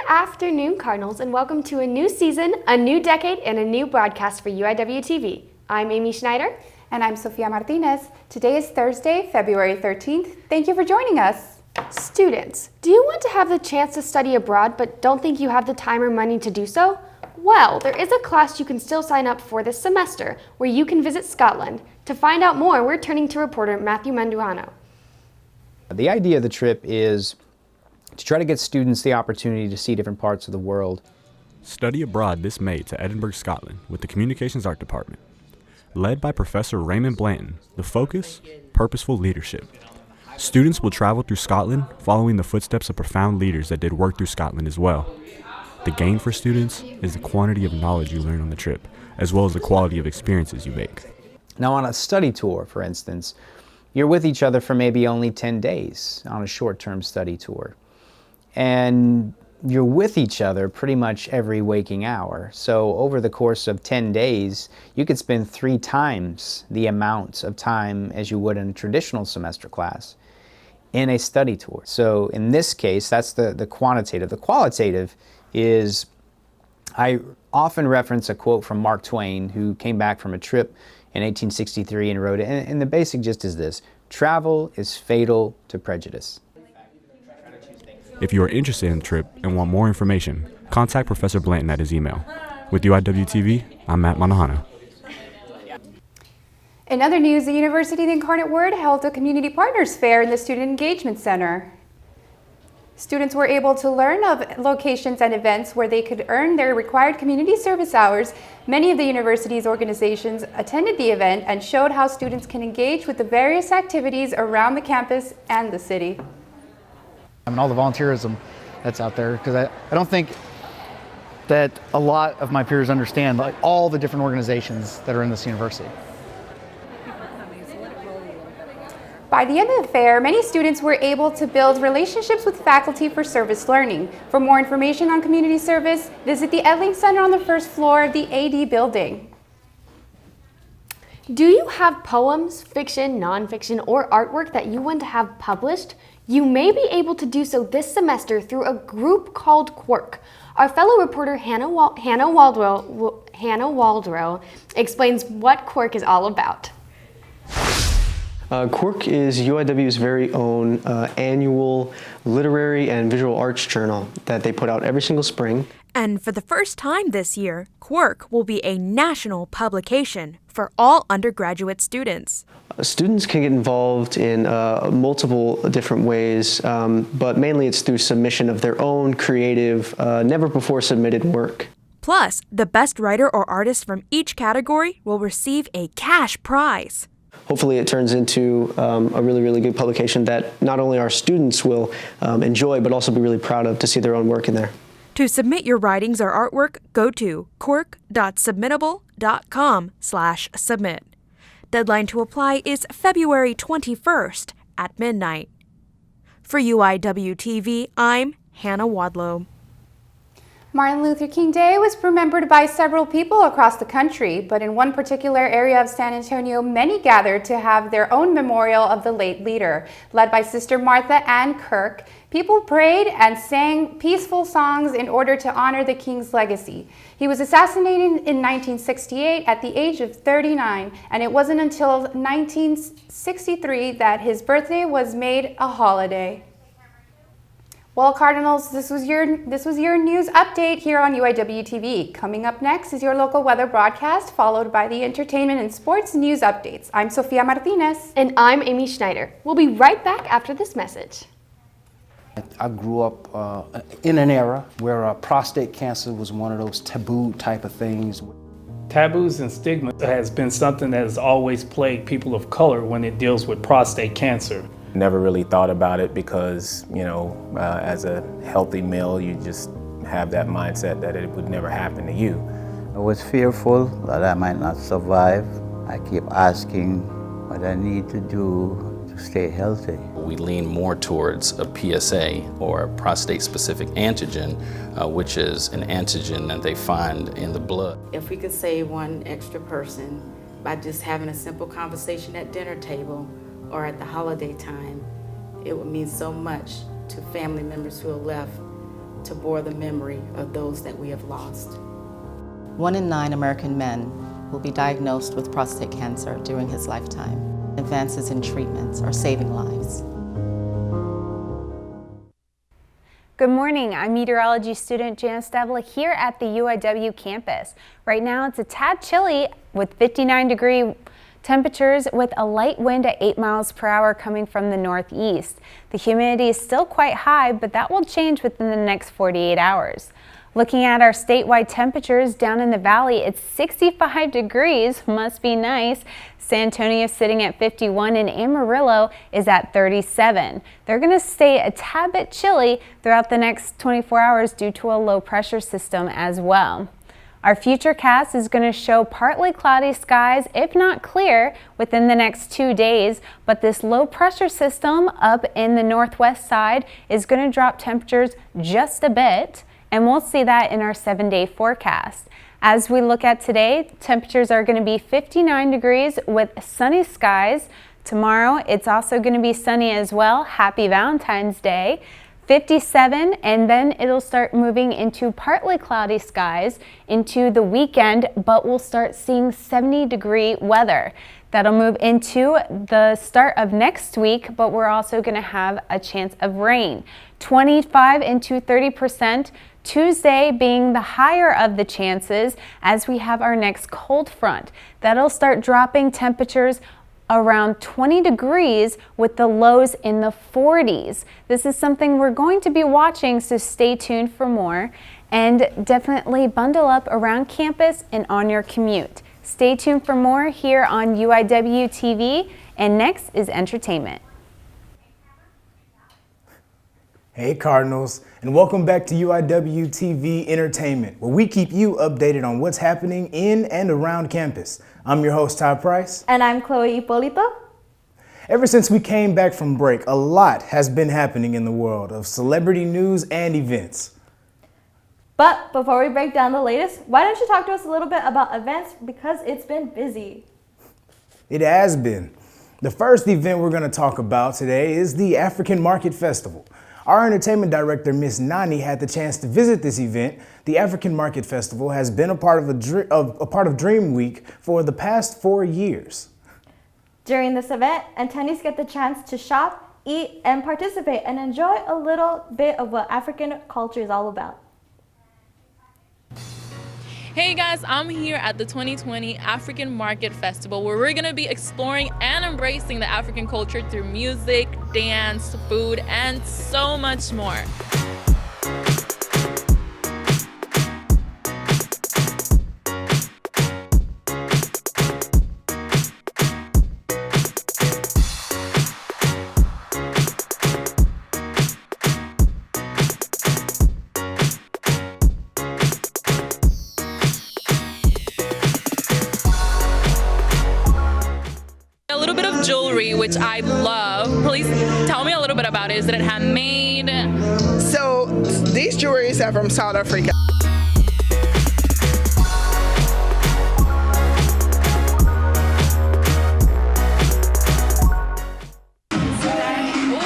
afternoon, Cardinals, and welcome to a new season, a new decade, and a new broadcast for UIWtv. I'm Amy Schneider. And I'm Sofia Martinez. Today is Thursday, February 13th. Thank you for joining us. Students, do you want to have the chance to study abroad but don't think you have the time or money to do so? Well, there is a class you can still sign up for this semester where you can visit Scotland. To find out more, we're turning to reporter Matthew Manduano. The idea of the trip is to try to get students the opportunity to see different parts of the world. Study abroad this May to Edinburgh, Scotland with the Communications Art Department. Led by Professor Raymond Blanton, the focus, purposeful leadership. Students will travel through Scotland following the footsteps of profound leaders that did work through Scotland as well. The gain for students is the quantity of knowledge you learn on the trip, as well as the quality of experiences you make. Now on a study tour, for instance, you're with each other for maybe only 10 days on a short-term study tour. And you're with each other pretty much every waking hour. So over the course of 10 days, you could spend 3 times the amount of time as you would in a traditional semester class in a study tour. So in this case, that's the quantitative. The qualitative is, I often reference a quote from Mark Twain, who came back from a trip in 1863 and wrote it. And the basic gist is this: travel is fatal to prejudice. If you are interested in the trip and want more information, contact Professor Blanton at his email. With UIWtv, I'm Matt Manahano. In other news, the University of the Incarnate Word held a Community Partners Fair in the Student Engagement Center. Students were able to learn of locations and events where they could earn their required community service hours. Many of the university's organizations attended the event and showed how students can engage with the various activities around the campus and the city. I mean, all the volunteerism that's out there, because I don't think that a lot of my peers understand like all the different organizations that are in this university. By the end of the fair, many students were able to build relationships with faculty for service learning. For more information on community service, visit the Edling Center on the first floor of the AD building. Do you have poems, fiction, nonfiction, or artwork that you want to have published? You may be able to do so this semester through a group called Quirk. Our fellow reporter Hannah Waldrow explains what Quirk is all about. Quirk is UIW's very own annual literary and visual arts journal that they put out every single spring. And for the first time this year, Quirk will be a national publication for all undergraduate students. Students can get involved in multiple different ways, but mainly it's through submission of their own creative, never before submitted work. Plus, the best writer or artist from each category will receive a cash prize. Hopefully it turns into a really, really good publication that not only our students will enjoy, but also be really proud of to see their own work in there. To submit your writings or artwork, go to quirk.submittable.com/submit. Deadline to apply is February 21st at midnight. For UIWtv, I'm Hannah Wadlow. Martin Luther King Day was remembered by several people across the country, but in one particular area of San Antonio, many gathered to have their own memorial of the late leader. Led by Sister Martha Ann Quirk, people prayed and sang peaceful songs in order to honor the King's legacy. He was assassinated in 1968 at the age of 39, and it wasn't until 1963 that his birthday was made a holiday. Well, Cardinals, this was your news update here on UIWtv. Coming up next is your local weather broadcast, followed by the entertainment and sports news updates. I'm Sofia Martinez. And I'm Amy Schneider. We'll be right back after this message. I grew up in an era where prostate cancer was one of those taboo type of things. Taboos and stigma has been something that has always plagued people of color when it deals with prostate cancer. Never really thought about it because, as a healthy male, you just have that mindset that it would never happen to you. I was fearful that I might not survive. I keep asking what I need to do to stay healthy. We lean more towards a PSA, or a prostate-specific antigen, which is an antigen that they find in the blood. If we could save one extra person by just having a simple conversation at dinner table or at the holiday time, it would mean so much to family members who are left to bore the memory of those that we have lost. 1 in 9 American men will be diagnosed with prostate cancer during his lifetime. Advances in treatments are saving lives. Good morning, I'm meteorology student Janice Devla here at the UIW campus. Right now it's a tad chilly with 59-degree temperatures with a light wind at 8 miles per hour coming from the northeast. The humidity is still quite high, but that will change within the next 48 hours. Looking at our statewide temperatures down in the valley, it's 65 degrees, must be nice. San Antonio sitting at 51 and Amarillo is at 37. They're going to stay a tad bit chilly throughout the next 24 hours due to a low pressure system as well. Our futurecast is going to show partly cloudy skies, if not clear, within the next 2 days, but this low pressure system up in the northwest side is going to drop temperatures just a bit. And we'll see that in our 7-day forecast. As we look at today, temperatures are going to be 59 degrees with sunny skies. Tomorrow, it's also going to be sunny as well. Happy Valentine's Day. 57, and then it'll start moving into partly cloudy skies into the weekend, but we'll start seeing 70-degree weather. That'll move into the start of next week, but we're also going to have a chance of rain. 25 into 30%. Tuesday being the higher of the chances as we have our next cold front. That'll start dropping temperatures around 20 degrees with the lows in the 40s. This is something we're going to be watching, so stay tuned for more. And definitely bundle up around campus and on your commute. Stay tuned for more here on UIWtv, and next is entertainment. Hey Cardinals, and welcome back to UIWtv Entertainment, where we keep you updated on what's happening in and around campus. I'm your host, Ty Price. And I'm Chloe Ippolito. Ever since we came back from break, a lot has been happening in the world of celebrity news and events. But before we break down the latest, why don't you talk to us a little bit about events, because it's been busy. It has been. The first event we're going to talk about today is the African Market Festival. Our entertainment director, Miss Nani, had the chance to visit this event. The African Market Festival has been a part of Dream Week for the past 4 years. During this event, attendees get the chance to shop, eat, and participate and enjoy a little bit of what African culture is all about. Hey guys, I'm here at the 2020 African Market Festival, where we're going to be exploring and embracing the African culture through music, dance, food, and so much more. Jewelry, which I love. Please tell me a little bit about it. Is it handmade? So these jewelries are from South Africa.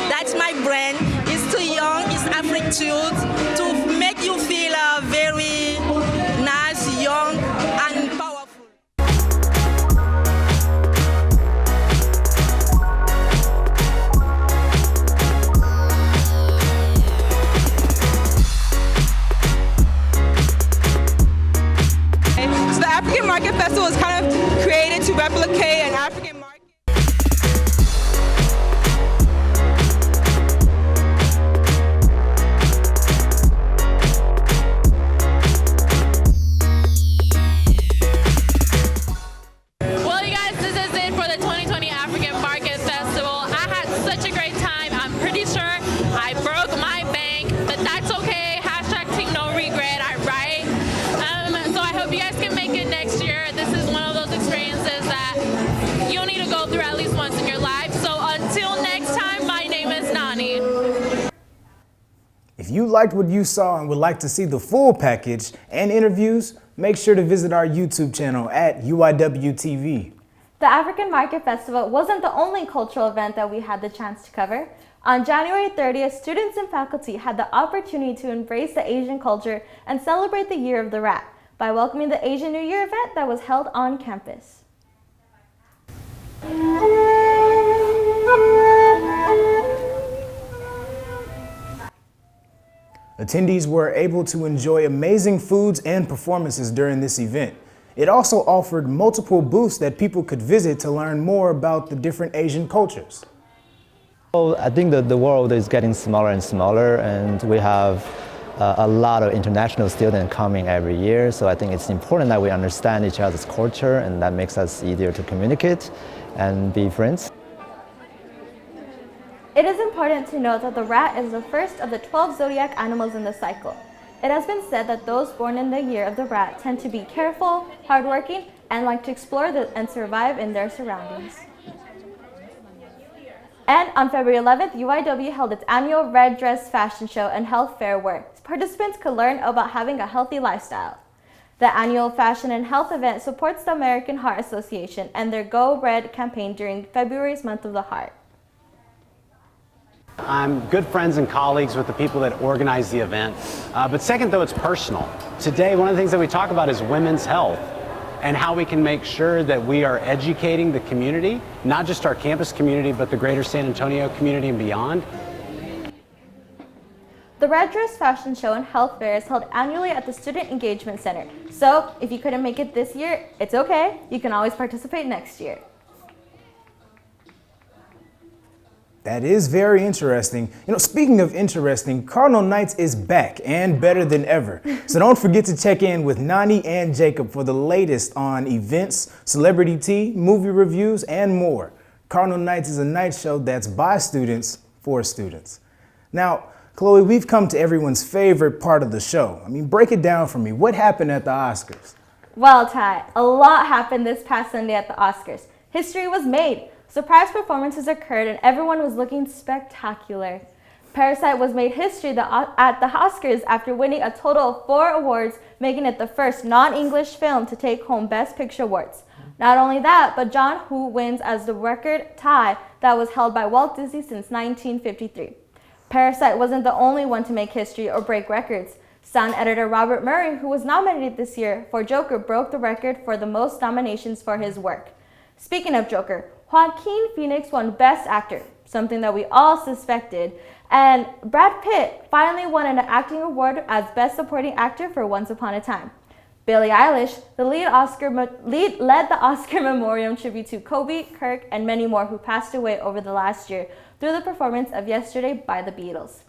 That's my brand. It's too young, it's Afri-Tute to make you feel very nice, young, and powerful. Market Festival is kind of created to replicate an African market. Well, you guys, this is it for the 2020 African Market Festival. I had such a great time. I'm pretty sure I broke my bank, but that's okay. Hashtag take no regret, right? So I hope you guys can make it next year. This is one of those experiences that you'll need to go through at least once in your life. So until next time, my name is Nani. If you liked what you saw and would like to see the full package and interviews, make sure to visit our YouTube channel at UIWtv. The African Market Festival wasn't the only cultural event that we had the chance to cover. On January 30th, students and faculty had the opportunity to embrace the Asian culture and celebrate the Year of the Rat by welcoming the Asian New Year event that was held on campus. Attendees were able to enjoy amazing foods and performances during this event. It also offered multiple booths that people could visit to learn more about the different Asian cultures. Well, I think that the world is getting smaller and smaller, and we have a lot of international students coming every year. So I think it's important that we understand each other's culture, and that makes us easier to communicate and be friends. It is important to note that the rat is the first of the 12 zodiac animals in the cycle. It has been said that those born in the year of the rat tend to be careful, hardworking, and like to explore and survive in their surroundings. And on February 11th, UIW held its annual Red Dress Fashion Show and Health Fair where participants could learn about having a healthy lifestyle. The annual fashion and health event supports the American Heart Association and their Go Red campaign during February's Month of the Heart. I'm good friends and colleagues with the people that organize the event. But second, though, it's personal. Today, one of the things that we talk about is women's health and how we can make sure that we are educating the community, not just our campus community, but the greater San Antonio community and beyond. The Red Dress Fashion Show and Health Fair is held annually at the Student Engagement Center. So if you couldn't make it this year, it's okay. You can always participate next year. That is very interesting. You know, speaking of interesting, Cardinal Nights is back and better than ever. So don't forget to check in with Nani and Jacob for the latest on events, celebrity tea, movie reviews, and more. Cardinal Nights is a night show that's by students for students. Now, Chloe, we've come to everyone's favorite part of the show. I mean, break it down for me. What happened at the Oscars? Well, Ty, a lot happened this past Sunday at the Oscars. History was made. Surprise performances occurred and everyone was looking spectacular. Parasite was made history at the Oscars after winning a total of 4 awards, making it the first non-English film to take home Best Picture awards. Not only that, but John Woo wins as the record tie that was held by Walt Disney since 1953. Parasite wasn't the only one to make history or break records. Sound editor Robert Murray, who was nominated this year for Joker, broke the record for the most nominations for his work. Speaking of Joker, Joaquin Phoenix won Best Actor, something that we all suspected, and Brad Pitt finally won an acting award as Best Supporting Actor for Once Upon a Time. Billie Eilish, the led the Oscar memoriam tribute to Kobe, Quirk, and many more who passed away over the last year through the performance of Yesterday by the Beatles.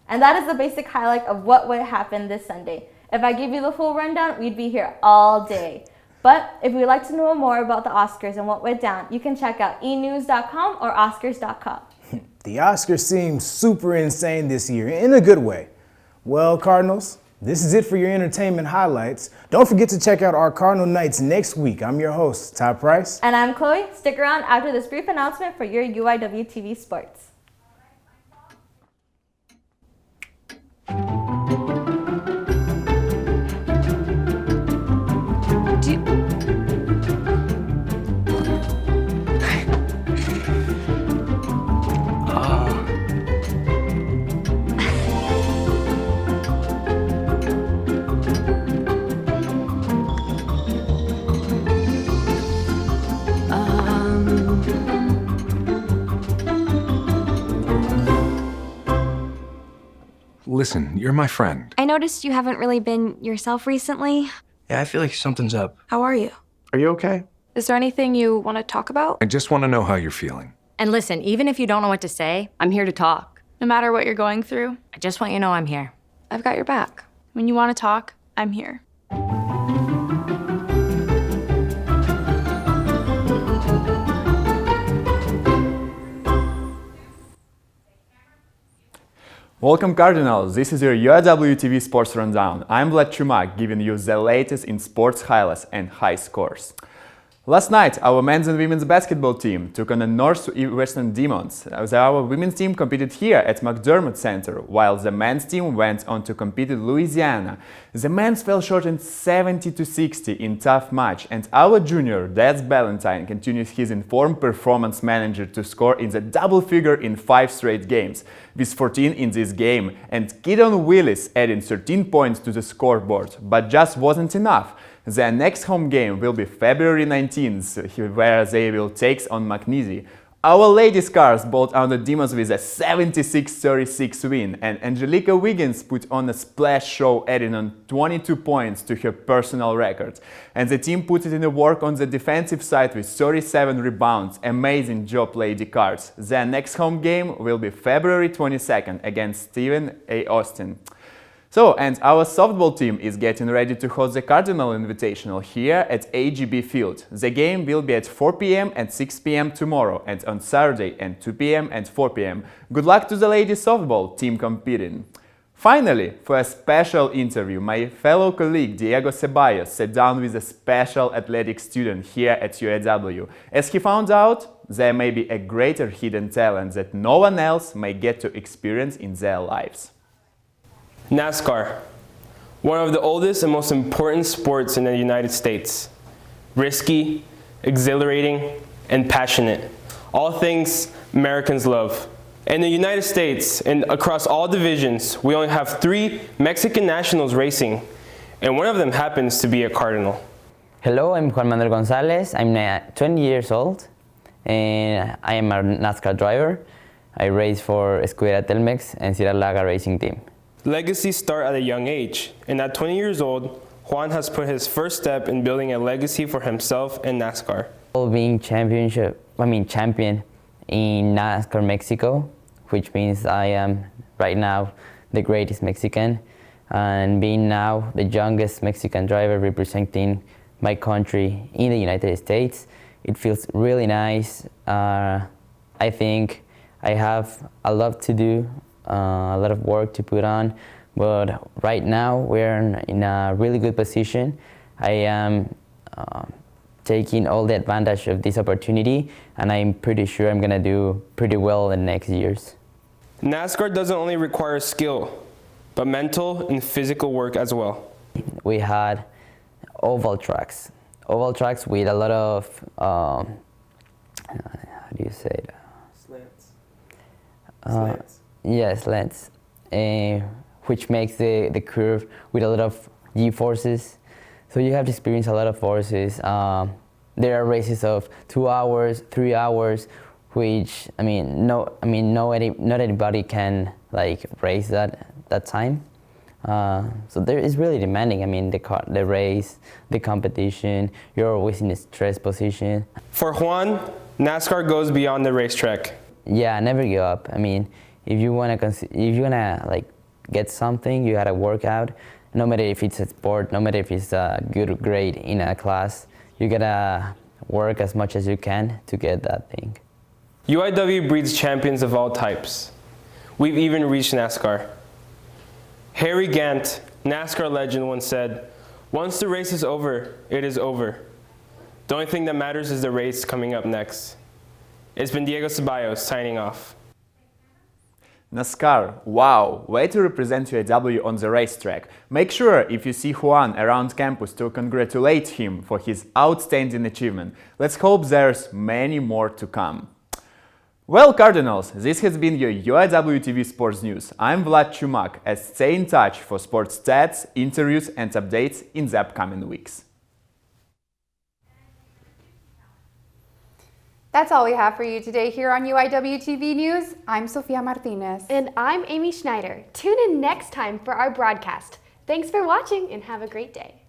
And that is the basic highlight of what would happen this Sunday. If I give you the full rundown, we'd be here all day. But if you'd like to know more about the Oscars and what went down, you can check out enews.com or oscars.com. The Oscars seem super insane this year, in a good way. Well, Cardinals, this is it for your entertainment highlights. Don't forget to check out our Cardinal Nights next week. I'm your host, Ty Price. And I'm Chloe. Stick around after this brief announcement for your UIWtv Sports. Listen, you're my friend. I noticed you haven't really been yourself recently. Yeah, I feel like something's up. How are you? Are you okay? Is there anything you want to talk about? I just want to know how you're feeling. And listen, even if you don't know what to say, I'm here to talk. No matter what you're going through, I just want you to know I'm here. I've got your back. When you want to talk, I'm here. Welcome Cardinals, this is your UIWtv Sports Rundown. I'm Vlad Chumak, giving you the latest in sports highlights and high scores. Last night, our men's and women's basketball team took on the Northwestern Demons. Our women's team competed here at McDermott Center, while the men's team went on to compete in Louisiana. The men's fell short in 70-60 in tough match, and our junior, Des Ballantyne, continues his informed performance manager to score in the double figure in 5 straight games, with 14 in this game, and Gideon Willis adding 13 points to the scoreboard, but just wasn't enough. Their next home game will be February 19th, where they will take on McNeese. Our Lady Scars bowled out the Demons with a 76-36 win, and Angelica Wiggins put on a splash show, adding on 22 points to her personal record. And the team put it in the work on the defensive side with 37 rebounds. Amazing job, Lady Cards. Their next home game will be February 22nd against Stephen A. Austin. So, and our softball team is getting ready to host the Cardinal Invitational here at AGB Field. The game will be at 4 p.m. and 6 p.m. tomorrow, and on Saturday at 2 p.m. and 4 p.m. Good luck to the ladies softball team competing. Finally, for a special interview, my fellow colleague Diego Ceballos sat down with a special athletic student here at UIW. As he found out, there may be a greater hidden talent that no one else may get to experience in their lives. Nascar, one of the oldest and most important sports in the United States. Risky, exhilarating, and passionate. All things Americans love. In the United States, and across all divisions, we only have 3 Mexican nationals racing, and one of them happens to be a Cardinal. Hello, I'm Juan Manuel Gonzalez. I'm 20 years old, and I am a NASCAR driver. I race for Escuderia Telmex and Sierra Laga Racing Team. Legacies start at a young age, and at 20 years old, Juan has put his first step in building a legacy for himself in NASCAR. Being champion in NASCAR Mexico, which means I am right now the greatest Mexican, and being now the youngest Mexican driver representing my country in the United States, it feels really nice. I think I have a lot to do. A lot of work to put on, but right now we're in a really good position. I am taking all the advantage of this opportunity, and I'm pretty sure I'm gonna do pretty well in the next years. NASCAR doesn't only require skill, but mental and physical work as well. We had oval tracks with a lot of, how do you say it? Slants. Yes, slants, which makes the curve with a lot of G-forces. So you have to experience a lot of forces. There are races of 2 hours, 3 hours, which not anybody can like race that time. So there is really demanding. The race, the competition. You're always in a stress position. For Juan, NASCAR goes beyond the racetrack. Yeah, never give up. If you wanna like get something, you gotta work out. No matter if it's a sport, no matter if it's a good grade in a class, you gotta work as much as you can to get that thing. UIW breeds champions of all types. We've even reached NASCAR. Harry Gant, NASCAR legend, once said, "Once the race is over, it is over. The only thing that matters is the race coming up next." It's been Diego Ceballos signing off. NASCAR, wow, way to represent UIW on the racetrack. Make sure if you see Juan around campus to congratulate him for his outstanding achievement. Let's hope there's many more to come. Well, Cardinals, this has been your UIWtv Sports News. I'm Vlad Chumak, and stay in touch for sports stats, interviews and updates in the upcoming weeks. That's all we have for you today here on UIWtv News. I'm Sofia Martinez. And I'm Amy Schneider. Tune in next time for our broadcast. Thanks for watching and have a great day.